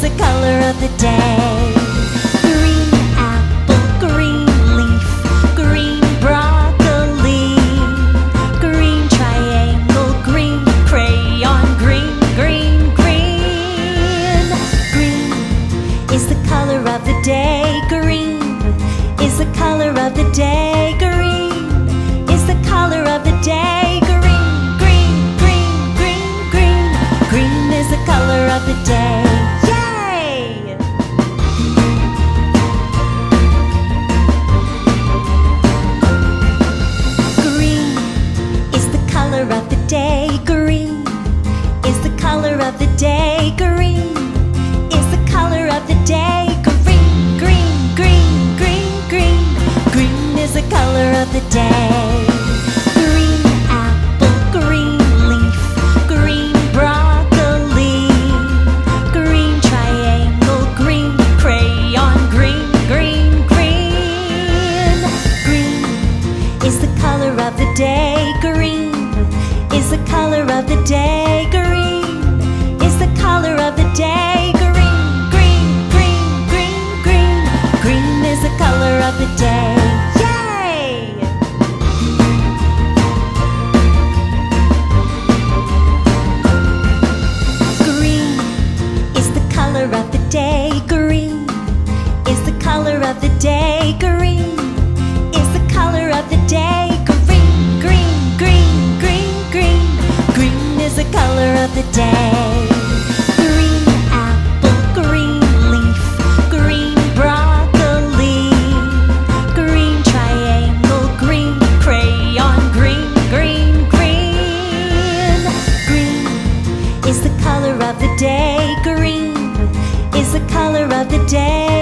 is the color of the day. Green apple, green leaf, green broccoli, green triangle, green crayon, green, green, green. Green is the color of the day. Green is the color of the day. Green is the color of the day. Green, green, green, green, green. Green is the color of the day. Yay! Green is the color of the day. Green is the color of the day. Green is the color of the day. Green, green, green, green, green. Green is the color of the day. Green apple, green leaf, green broccoli, green triangle, green crayon, green, green, green. Green is the color of the day. Green is the color of the day. Green is the color of the day. Green, green, green, green, green. Green is the color of the day. Yay! Green is the color of the day. Green is the color of the day. Green is the color of the day. Green, green, green, green, green. Green is the color of the day. Green apple, green leaf, green broccoli, green triangle, green crayon, green, green, green. Green is the color of the day. Green is the color of the day.